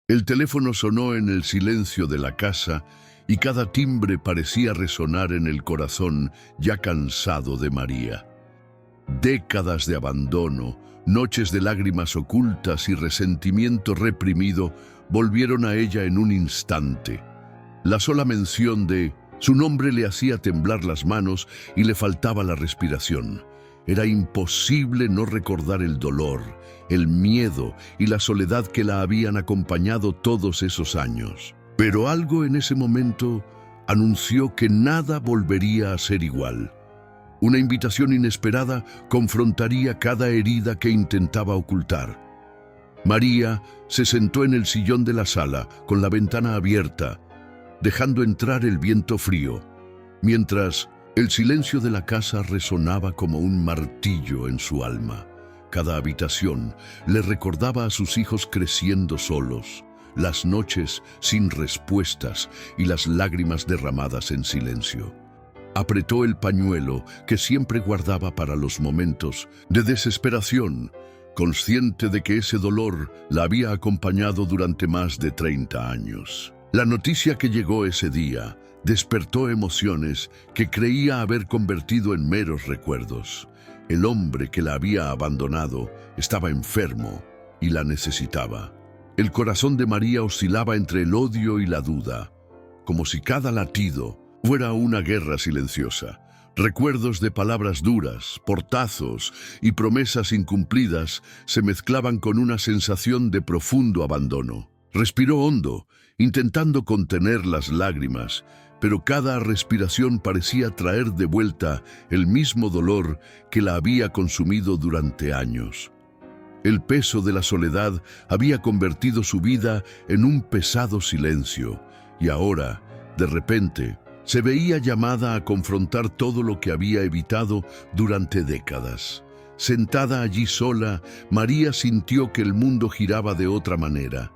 El teléfono sonó en el silencio de la casa y cada timbre parecía resonar en el corazón ya cansado de María. Décadas de abandono, noches de lágrimas ocultas y resentimiento reprimido volvieron a ella en un instante. La sola mención de su nombre le hacía temblar las manos y le faltaba la respiración. Era imposible no recordar el dolor, el miedo y la soledad que la habían acompañado todos esos años. Pero algo en ese momento anunció que nada volvería a ser igual. Una invitación inesperada confrontaría cada herida que intentaba ocultar. María se sentó en el sillón de la sala, con la ventana abierta, dejando entrar el viento frío, mientras el silencio de la casa resonaba como un martillo en su alma. Cada habitación le recordaba a sus hijos creciendo solos, las noches sin respuestas y las lágrimas derramadas en silencio. Apretó el pañuelo que siempre guardaba para los momentos de desesperación, consciente de que ese dolor la había acompañado durante más de 30 años. La noticia que llegó ese día despertó emociones que creía haber convertido en meros recuerdos. El hombre que la había abandonado estaba enfermo y la necesitaba. El corazón de María oscilaba entre el odio y la duda, como si cada latido fuera una guerra silenciosa. Recuerdos de palabras duras, portazos y promesas incumplidas se mezclaban con una sensación de profundo abandono. Respiró hondo, intentando contener las lágrimas, pero cada respiración parecía traer de vuelta el mismo dolor que la había consumido durante años. El peso de la soledad había convertido su vida en un pesado silencio, y ahora, de repente, se veía llamada a confrontar todo lo que había evitado durante décadas. Sentada allí sola, María sintió que el mundo giraba de otra manera.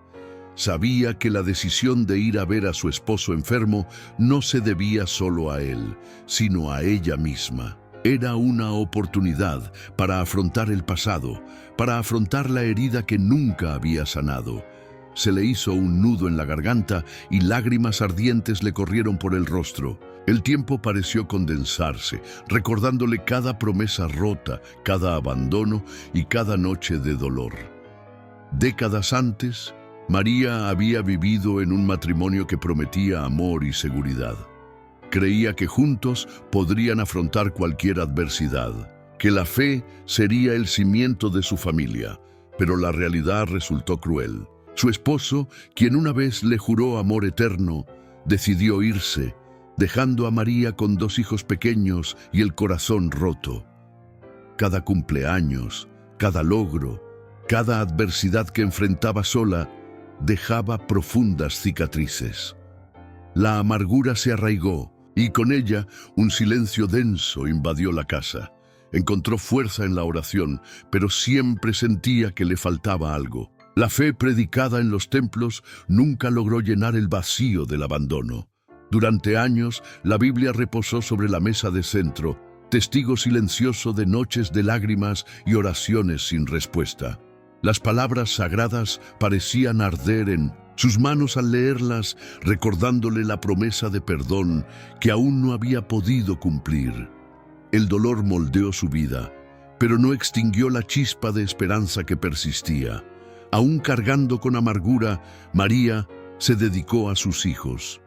Sabía que la decisión de ir a ver a su esposo enfermo no se debía solo a él, sino a ella misma. Era una oportunidad para afrontar el pasado, para afrontar la herida que nunca había sanado. Se le hizo un nudo en la garganta y lágrimas ardientes le corrieron por el rostro. El tiempo pareció condensarse, recordándole cada promesa rota, cada abandono y cada noche de dolor. Décadas antes, María había vivido en un matrimonio que prometía amor y seguridad. Creía que juntos podrían afrontar cualquier adversidad, que la fe sería el cimiento de su familia, pero la realidad resultó cruel. Su esposo, quien una vez le juró amor eterno, decidió irse, dejando a María con 2 hijos pequeños y el corazón roto. Cada cumpleaños, cada logro, cada adversidad que enfrentaba sola, dejaba profundas cicatrices. La amargura se arraigó y con ella un silencio denso invadió la casa. Encontró fuerza en la oración, pero siempre sentía que le faltaba algo. La fe predicada en los templos nunca logró llenar el vacío del abandono. Durante años, la Biblia reposó sobre la mesa de centro, testigo silencioso de noches de lágrimas y oraciones sin respuesta. Las palabras sagradas parecían arder en sus manos al leerlas, recordándole la promesa de perdón que aún no había podido cumplir. El dolor moldeó su vida, pero no extinguió la chispa de esperanza que persistía. Aún cargando con amargura, María se dedicó a sus hijos.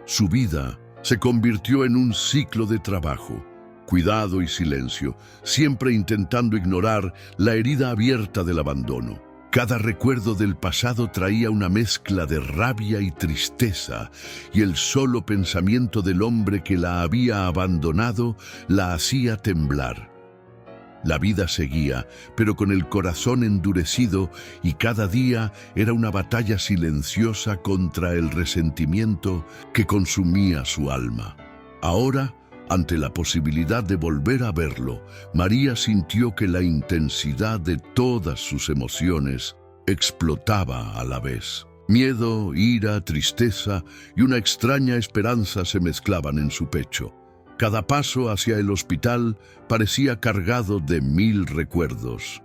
Su vida se convirtió en un ciclo de trabajo, cuidado y silencio, siempre intentando ignorar la herida abierta del abandono. Cada recuerdo del pasado traía una mezcla de rabia y tristeza, y el solo pensamiento del hombre que la había abandonado la hacía temblar. La vida seguía, pero con el corazón endurecido, y cada día era una batalla silenciosa contra el resentimiento que consumía su alma. Ahora, ante la posibilidad de volver a verlo, María sintió que la intensidad de todas sus emociones explotaba a la vez. Miedo, ira, tristeza y una extraña esperanza se mezclaban en su pecho. Cada paso hacia el hospital parecía cargado de 1000 recuerdos.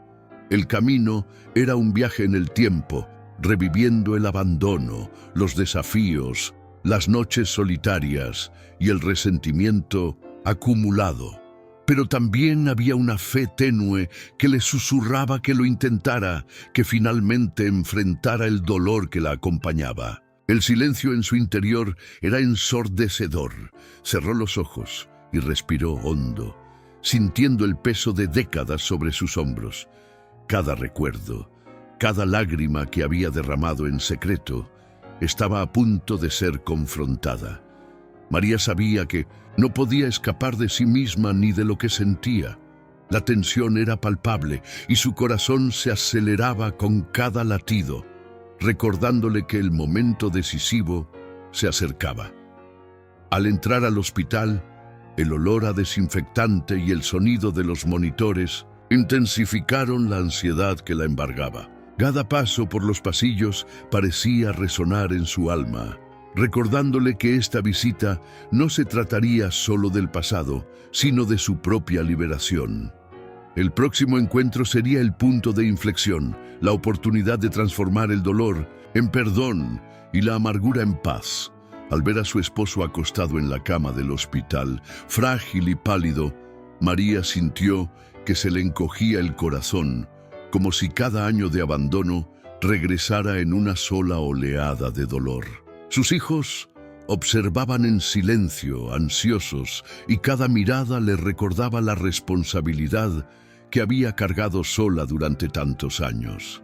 El camino era un viaje en el tiempo, reviviendo el abandono, los desafíos, las noches solitarias y el resentimiento acumulado. Pero también había una fe tenue que le susurraba que lo intentara, que finalmente enfrentara el dolor que la acompañaba. El silencio en su interior era ensordecedor. Cerró los ojos y respiró hondo, sintiendo el peso de décadas sobre sus hombros. Cada recuerdo, cada lágrima que había derramado en secreto, estaba a punto de ser confrontada. María sabía que no podía escapar de sí misma ni de lo que sentía. La tensión era palpable y su corazón se aceleraba con cada latido, recordándole que el momento decisivo se acercaba. Al entrar al hospital, el olor a desinfectante y el sonido de los monitores intensificaron la ansiedad que la embargaba. Cada paso por los pasillos parecía resonar en su alma, recordándole que esta visita no se trataría solo del pasado, sino de su propia liberación. El próximo encuentro sería el punto de inflexión, la oportunidad de transformar el dolor en perdón y la amargura en paz. Al ver a su esposo acostado en la cama del hospital, frágil y pálido, María sintió que se le encogía el corazón, como si cada año de abandono regresara en una sola oleada de dolor. Sus hijos observaban en silencio, ansiosos, y cada mirada le recordaba la responsabilidad que había cargado sola durante tantos años.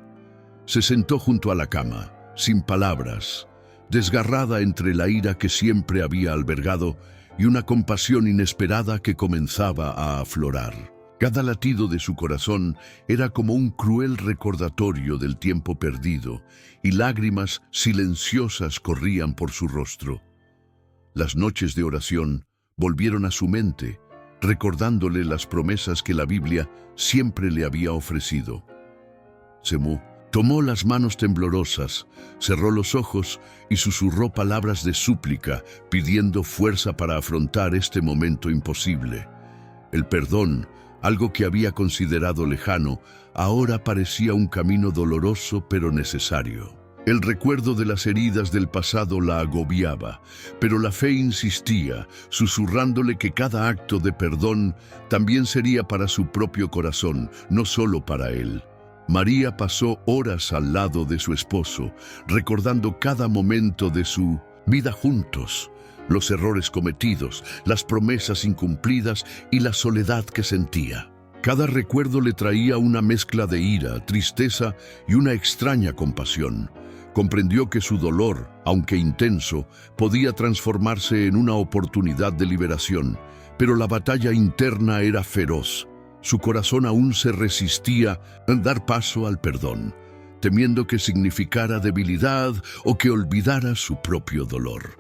Se sentó junto a la cama, sin palabras, desgarrada entre la ira que siempre había albergado y una compasión inesperada que comenzaba a aflorar. Cada latido de su corazón era como un cruel recordatorio del tiempo perdido, y lágrimas silenciosas corrían por su rostro. Las noches de oración volvieron a su mente, recordándole las promesas que la Biblia siempre le había ofrecido. Semú tomó las manos temblorosas, cerró los ojos y susurró palabras de súplica, pidiendo fuerza para afrontar este momento imposible. El perdón, algo que había considerado lejano, ahora parecía un camino doloroso pero necesario. El recuerdo de las heridas del pasado la agobiaba, pero la fe insistía, susurrándole que cada acto de perdón también sería para su propio corazón, no solo para él. María pasó horas al lado de su esposo, recordando cada momento de su vida juntos, los errores cometidos, las promesas incumplidas y la soledad que sentía. Cada recuerdo le traía una mezcla de ira, tristeza y una extraña compasión. Comprendió que su dolor, aunque intenso, podía transformarse en una oportunidad de liberación, pero la batalla interna era feroz. Su corazón aún se resistía a dar paso al perdón, temiendo que significara debilidad o que olvidara su propio dolor.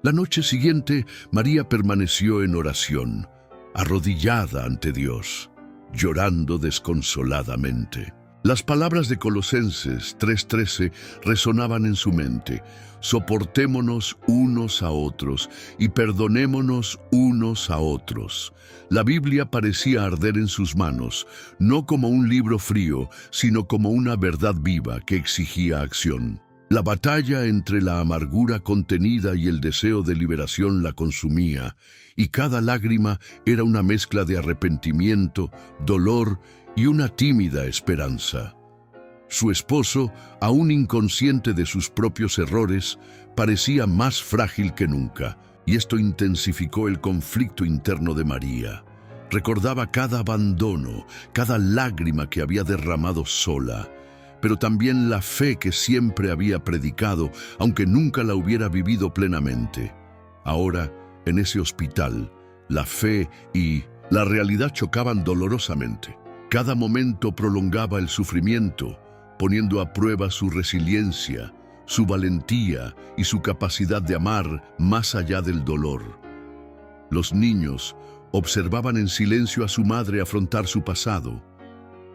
La noche siguiente, María permaneció en oración, arrodillada ante Dios, llorando desconsoladamente. Las palabras de Colosenses 3:13 resonaban en su mente: soportémonos unos a otros y perdonémonos unos a otros. La Biblia parecía arder en sus manos, no como un libro frío, sino como una verdad viva que exigía acción. La batalla entre la amargura contenida y el deseo de liberación la consumía, y cada lágrima era una mezcla de arrepentimiento, dolor y una tímida esperanza. Su esposo, aún inconsciente de sus propios errores, parecía más frágil que nunca, y esto intensificó el conflicto interno de María. Recordaba cada abandono, cada lágrima que había derramado sola, pero también la fe que siempre había predicado, aunque nunca la hubiera vivido plenamente. Ahora, en ese hospital, la fe y la realidad chocaban dolorosamente. Cada momento prolongaba el sufrimiento, poniendo a prueba su resiliencia, su valentía y su capacidad de amar más allá del dolor. Los niños observaban en silencio a su madre afrontar su pasado.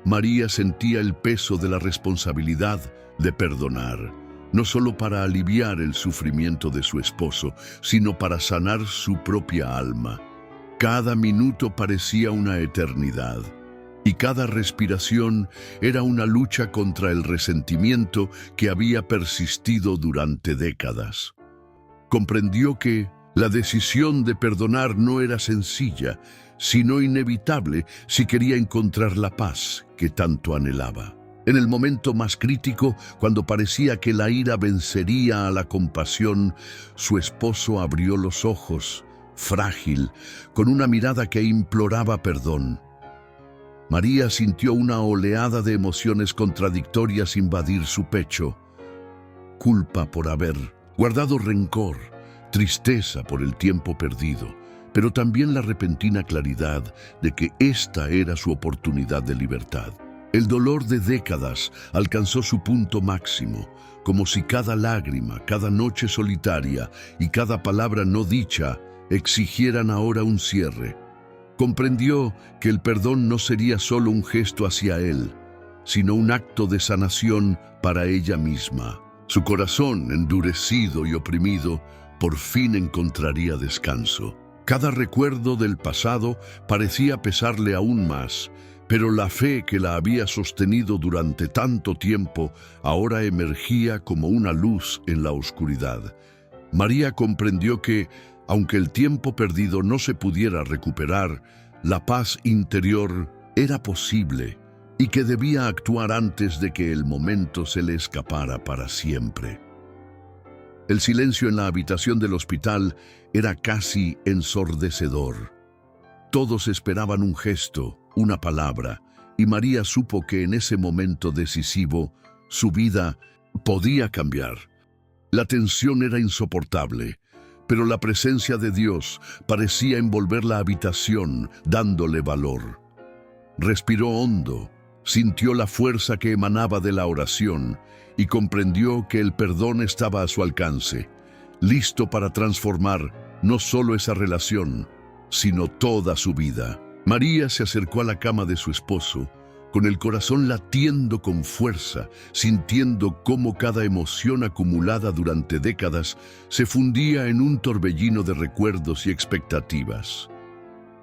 María sentía el peso de la responsabilidad de perdonar, no solo para aliviar el sufrimiento de su esposo, sino para sanar su propia alma. Cada minuto parecía una eternidad, y cada respiración era una lucha contra el resentimiento que había persistido durante décadas. Comprendió que la decisión de perdonar no era sencilla, sino inevitable si quería encontrar la paz que tanto anhelaba. En el momento más crítico, cuando parecía que la ira vencería a la compasión, su esposo abrió los ojos, frágil, con una mirada que imploraba perdón. María sintió una oleada de emociones contradictorias invadir su pecho. Culpa por haber guardado rencor, tristeza por el tiempo perdido, pero también la repentina claridad de que esta era su oportunidad de libertad. El dolor de décadas alcanzó su punto máximo, como si cada lágrima, cada noche solitaria y cada palabra no dicha exigieran ahora un cierre. Comprendió que el perdón no sería solo un gesto hacia él, sino un acto de sanación para ella misma. Su corazón, endurecido y oprimido, por fin encontraría descanso. Cada recuerdo del pasado parecía pesarle aún más, pero la fe que la había sostenido durante tanto tiempo ahora emergía como una luz en la oscuridad. María comprendió que, aunque el tiempo perdido no se pudiera recuperar, la paz interior era posible y que debía actuar antes de que el momento se le escapara para siempre. El silencio en la habitación del hospital era casi ensordecedor. Todos esperaban un gesto, una palabra, y María supo que en ese momento decisivo su vida podía cambiar. La tensión era insoportable, pero la presencia de Dios parecía envolver la habitación, dándole valor. Respiró hondo, sintió la fuerza que emanaba de la oración y comprendió que el perdón estaba a su alcance, listo para transformar no solo esa relación, sino toda su vida. María se acercó a la cama de su esposo, con el corazón latiendo con fuerza, sintiendo cómo cada emoción acumulada durante décadas se fundía en un torbellino de recuerdos y expectativas.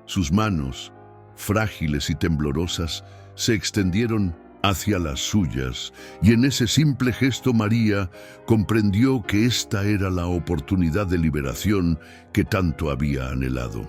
Sus manos, frágiles y temblorosas, se extendieron hacia las suyas, y en ese simple gesto María comprendió que esta era la oportunidad de liberación que tanto había anhelado.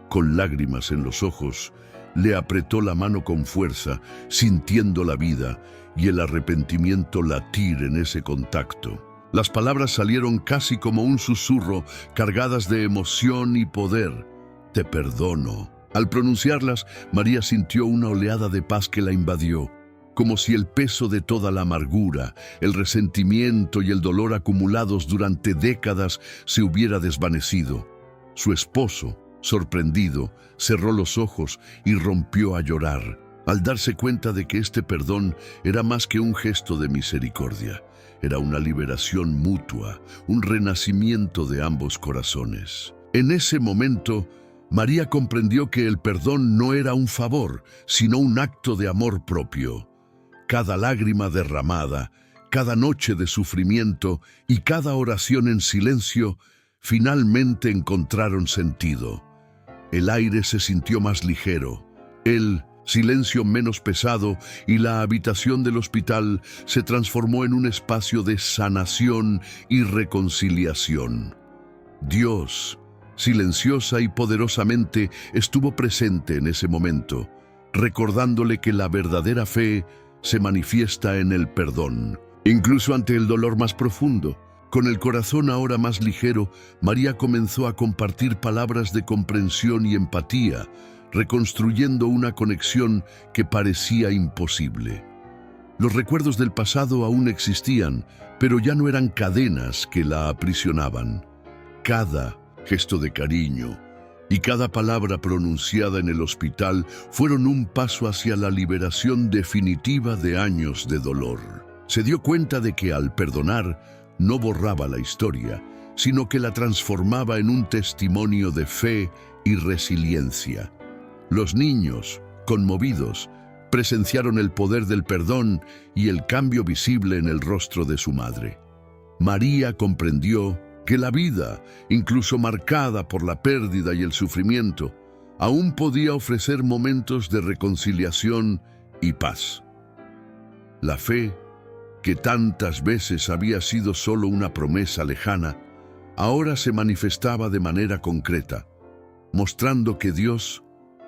Con lágrimas en los ojos, le apretó la mano con fuerza, sintiendo la vida y el arrepentimiento latir en ese contacto. Las palabras salieron casi como un susurro, cargadas de emoción y poder. «Te perdono». Al pronunciarlas, María sintió una oleada de paz que la invadió, como si el peso de toda la amargura, el resentimiento y el dolor acumulados durante décadas se hubiera desvanecido. Su esposo, sorprendido, cerró los ojos y rompió a llorar, al darse cuenta de que este perdón era más que un gesto de misericordia. Era una liberación mutua, un renacimiento de ambos corazones. En ese momento, María comprendió que el perdón no era un favor, sino un acto de amor propio. Cada lágrima derramada, cada noche de sufrimiento y cada oración en silencio finalmente encontraron sentido. El aire se sintió más ligero, el silencio menos pesado, y la habitación del hospital se transformó en un espacio de sanación y reconciliación. Dios, silenciosa y poderosamente, estuvo presente en ese momento, recordándole que la verdadera fe se manifiesta en el perdón, incluso ante el dolor más profundo. Con el corazón ahora más ligero, María comenzó a compartir palabras de comprensión y empatía, reconstruyendo una conexión que parecía imposible. Los recuerdos del pasado aún existían, pero ya no eran cadenas que la aprisionaban. Cada gesto de cariño y cada palabra pronunciada en el hospital fueron un paso hacia la liberación definitiva de años de dolor. Se dio cuenta de que al perdonar, no borraba la historia, sino que la transformaba en un testimonio de fe y resiliencia. Los niños, conmovidos, presenciaron el poder del perdón y el cambio visible en el rostro de su madre. María comprendió que la vida, incluso marcada por la pérdida y el sufrimiento, aún podía ofrecer momentos de reconciliación y paz. La fe, que tantas veces había sido solo una promesa lejana, ahora se manifestaba de manera concreta, mostrando que Dios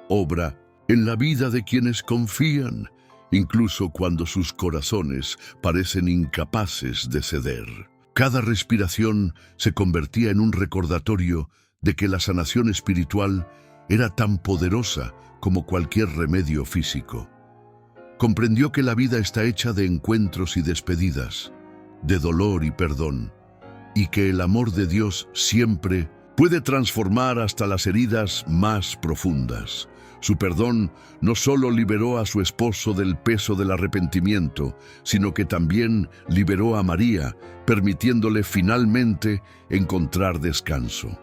obra en la vida de quienes confían, incluso cuando sus corazones parecen incapaces de ceder. Cada respiración se convertía en un recordatorio de que la sanación espiritual era tan poderosa como cualquier remedio físico. Comprendió que la vida está hecha de encuentros y despedidas, de dolor y perdón, y que el amor de Dios siempre puede transformar hasta las heridas más profundas. Su perdón no solo liberó a su esposo del peso del arrepentimiento, sino que también liberó a María, permitiéndole finalmente encontrar descanso.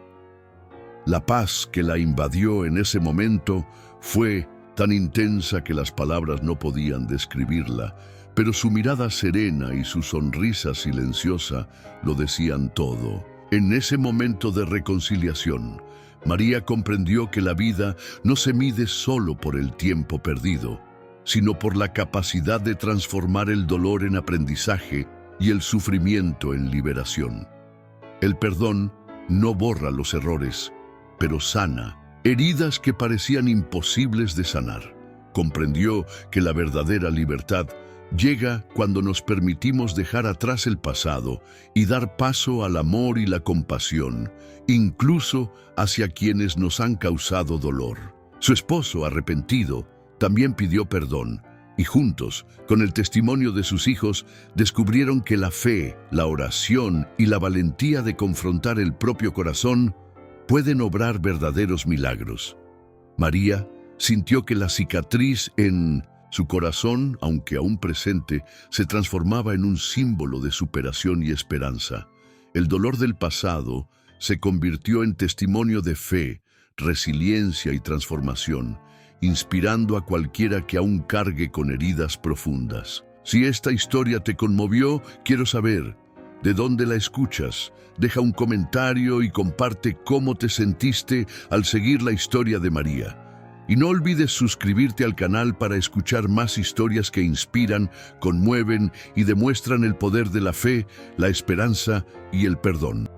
La paz que la invadió en ese momento fue tan intensa que las palabras no podían describirla, pero su mirada serena y su sonrisa silenciosa lo decían todo. En ese momento de reconciliación, María comprendió que la vida no se mide solo por el tiempo perdido, sino por la capacidad de transformar el dolor en aprendizaje y el sufrimiento en liberación. El perdón no borra los errores, pero sana heridas que parecían imposibles de sanar. Comprendió que la verdadera libertad llega cuando nos permitimos dejar atrás el pasado y dar paso al amor y la compasión, incluso hacia quienes nos han causado dolor. Su esposo, arrepentido, también pidió perdón, y juntos, con el testimonio de sus hijos, descubrieron que la fe, la oración y la valentía de confrontar el propio corazón pueden obrar verdaderos milagros. María sintió que la cicatriz en su corazón, aunque aún presente, se transformaba en un símbolo de superación y esperanza. El dolor del pasado se convirtió en testimonio de fe, resiliencia y transformación, inspirando a cualquiera que aún cargue con heridas profundas. Si esta historia te conmovió, quiero saber, ¿de dónde la escuchas? Deja un comentario y comparte cómo te sentiste al seguir la historia de María. Y no olvides suscribirte al canal para escuchar más historias que inspiran, conmueven y demuestran el poder de la fe, la esperanza y el perdón.